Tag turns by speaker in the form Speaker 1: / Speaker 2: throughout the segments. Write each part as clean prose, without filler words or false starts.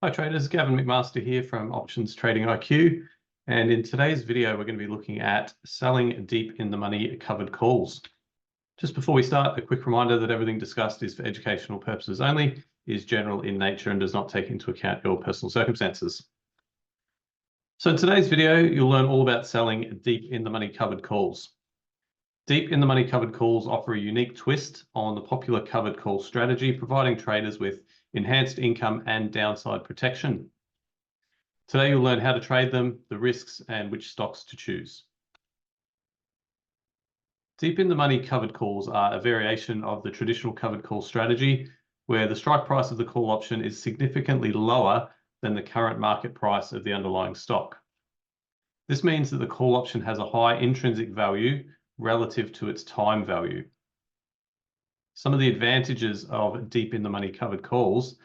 Speaker 1: Hi traders, Gavin McMaster here from Options Trading IQ, and in today's video we're going to be looking at selling deep in the money covered calls. Just before we start, a quick reminder that everything discussed is for educational purposes only, is general in nature and does not take into account your personal circumstances. So in today's video you'll learn all about selling deep in the money covered calls. Deep in the money covered calls offer a unique twist on the popular covered call strategy, providing traders with enhanced income and downside protection. Today you'll learn how to trade them, the risks, and which stocks to choose. Deep in the money covered calls are a variation of the traditional covered call strategy, where the strike price of the call option is significantly lower than the current market price of the underlying stock. This means that the call option has a high intrinsic value relative to its time value. Some of the advantages of deep in the money covered calls: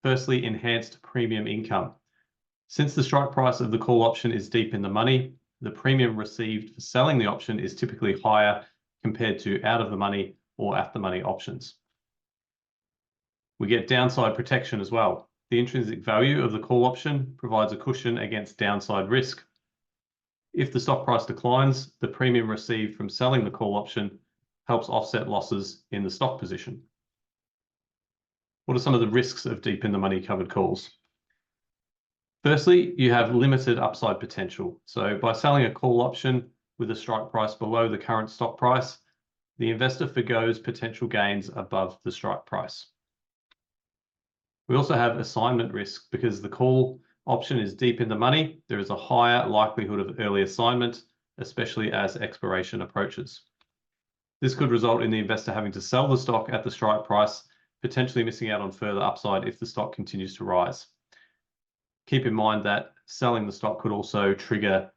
Speaker 1: firstly, enhanced premium income. Since the strike price of the call option is deep in the money, the premium received for selling the option is typically higher compared to out of the money or at the money options. We get downside protection as well. The intrinsic value of the call option provides a cushion against downside risk. If the stock price declines, the premium received from selling the call option helps offset losses in the stock position. What are some of the risks of deep in the money covered calls? Firstly, you have limited upside potential. So by selling a call option with a strike price below the current stock price, the investor forgoes potential gains above the strike price. We also have assignment risk. Because the call option is deep in the money, there is a higher likelihood of early assignment, especially as expiration approaches. This could result in the investor having to sell the stock at the strike price, potentially missing out on further upside if the stock continues to rise. Keep in mind that selling the stock could also trigger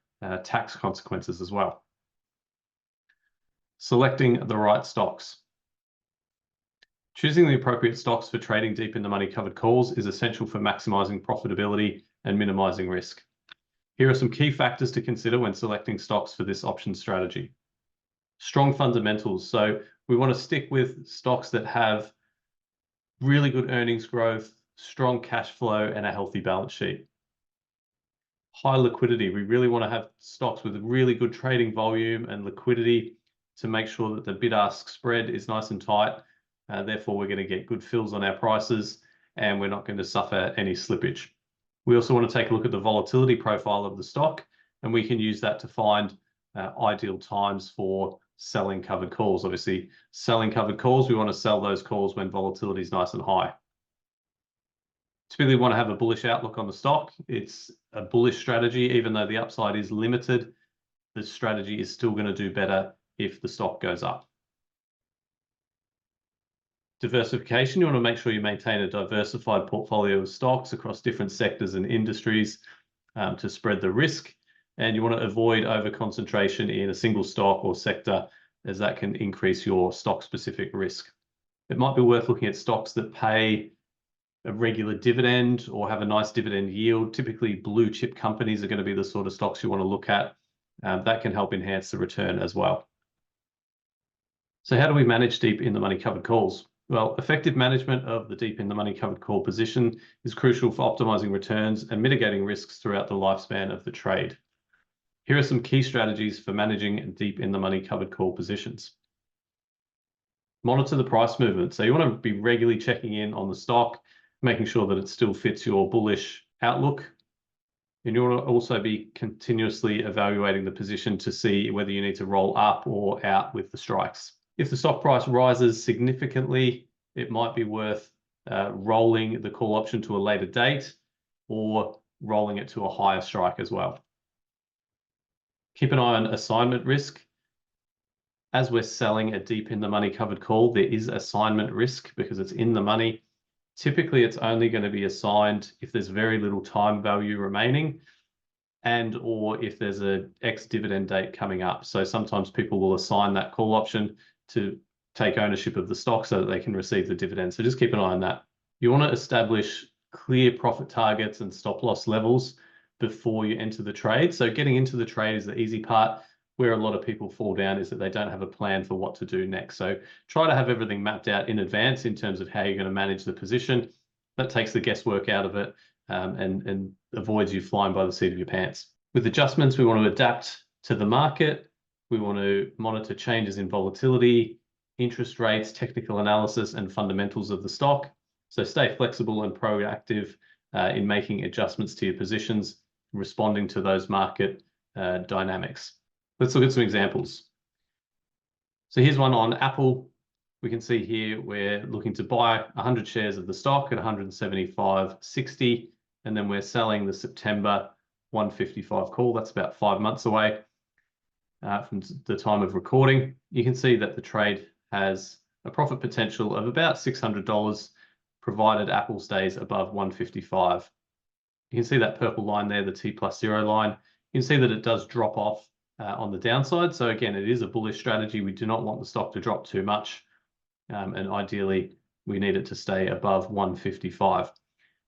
Speaker 1: tax consequences as well. Selecting the right stocks. Choosing the appropriate stocks for trading deep in the money covered calls is essential for maximizing profitability and minimizing risk. Here are some key factors to consider when selecting stocks for this option strategy. Strong fundamentals. So we want to stick with stocks that have really good earnings growth, strong cash flow, and a healthy balance sheet. High liquidity. We really want to have stocks with really good trading volume and liquidity to make sure that the bid-ask spread is nice and tight. Therefore, we're going to get good fills on our prices and we're not going to suffer any slippage. We also want to take a look at the volatility profile of the stock, and we can use that to find ideal times for selling covered calls. Obviously, selling covered calls, we want to sell those calls when volatility is nice and high. Typically, we want to have a bullish outlook on the stock. It's a bullish strategy. Even though the upside is limited, the strategy is still going to do better if the stock goes up. Diversification. You want to make sure you maintain a diversified portfolio of stocks across different sectors and industries to spread the risk. And you want to avoid over-concentration in a single stock or sector, as that can increase your stock-specific risk. It might be worth looking at stocks that pay a regular dividend or have a nice dividend yield. Typically, blue chip companies are going to be the sort of stocks you want to look at. That can help enhance the return as well. So how do we manage deep in the money covered calls? Well, effective management of the deep in the money covered call position is crucial for optimizing returns and mitigating risks throughout the lifespan of the trade. Here are some key strategies for managing deep in the money covered call positions. Monitor the price movement. So you want to be regularly checking in on the stock, making sure that it still fits your bullish outlook. And you want to also be continuously evaluating the position to see whether you need to roll up or out with the strikes. If the stock price rises significantly, it might be worth rolling the call option to a later date or rolling it to a higher strike as well. Keep an eye on assignment risk. As we're selling a deep in the money covered call, there is assignment risk because it's in the money. Typically, it's only going to be assigned if there's very little time value remaining and or if there's an ex-dividend date coming up. So sometimes people will assign that call option to take ownership of the stock so that they can receive the dividend. So just keep an eye on that. You want to establish clear profit targets and stop loss levels before you enter the trade. So getting into the trade is the easy part. Where a lot of people fall down is that they don't have a plan for what to do next. So try to have everything mapped out in advance in terms of how you're going to manage the position. That takes the guesswork out of it and avoids you flying by the seat of your pants. With adjustments, we want to adapt to the market. We want to monitor changes in volatility, interest rates, technical analysis, and fundamentals of the stock. So stay flexible and proactive in making adjustments to your positions, responding to those market dynamics. Let's look at some examples. So here's one on Apple. We can see here we're looking to buy 100 shares of the stock at 175.60, and then we're selling the September 155 call. That's about 5 months away from the time of recording. You can see that the trade has a profit potential of about $600, provided Apple stays above 155. You can see that purple line there, the T+0 line. You can see that it does drop off on the downside. So again, it is a bullish strategy. We do not want the stock to drop too much. And ideally, we need it to stay above 155.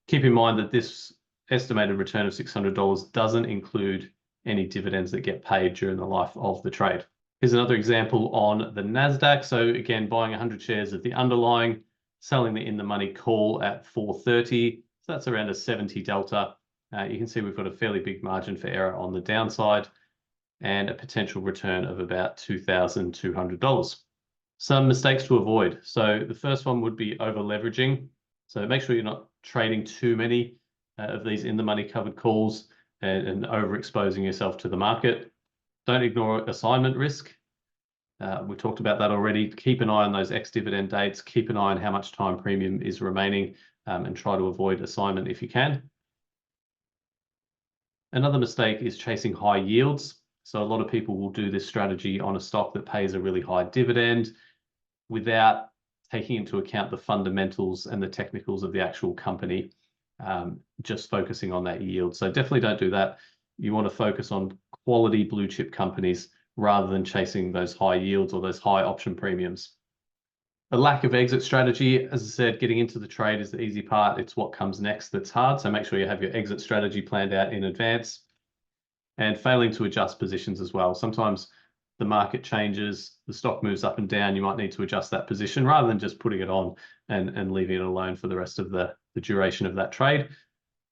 Speaker 1: Keep in mind that this estimated return of $600 doesn't include any dividends that get paid during the life of the trade. Here's another example on the NASDAQ. So again, buying 100 shares of the underlying, selling the in-the-money call at 430. So that's around a 70 delta. You can see we've got a fairly big margin for error on the downside and a potential return of about $2,200. Some mistakes to avoid. So the first one would be over leveraging. So make sure you're not trading too many of these in-the-money covered calls and overexposing yourself to the market. Don't ignore assignment risk. We talked about that already. Keep an eye on those ex-dividend dates. Keep an eye on how much time premium is remaining and try to avoid assignment if you can. Another mistake is chasing high yields. So a lot of people will do this strategy on a stock that pays a really high dividend without taking into account the fundamentals and the technicals of the actual company, just focusing on that yield. So definitely don't do that. You want to focus on quality blue chip companies rather than chasing those high yields or those high option premiums. A lack of exit strategy, as I said, getting into the trade is the easy part. It's what comes next that's hard. So make sure you have your exit strategy planned out in advance, and failing to adjust positions as well. Sometimes the market changes, the stock moves up and down, you might need to adjust that position rather than just putting it on and leaving it alone for the rest of the duration of that trade.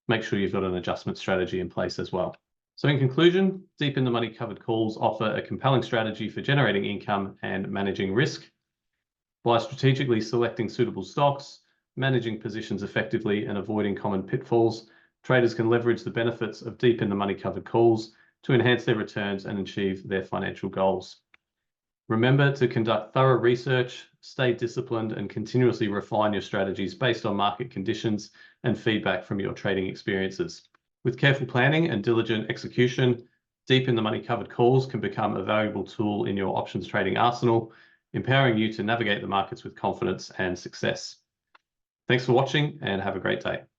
Speaker 1: Make sure you've got an adjustment strategy in place as well. So in conclusion, deep in the money covered calls offer a compelling strategy for generating income and managing risk. By strategically selecting suitable stocks, managing positions effectively, and avoiding common pitfalls, traders can leverage the benefits of deep in the money covered calls to enhance their returns and achieve their financial goals. Remember to conduct thorough research, stay disciplined, and continuously refine your strategies based on market conditions and feedback from your trading experiences. With careful planning and diligent execution, deep in the money covered calls can become a valuable tool in your options trading arsenal, empowering you to navigate the markets with confidence and success. Thanks for watching and have a great day.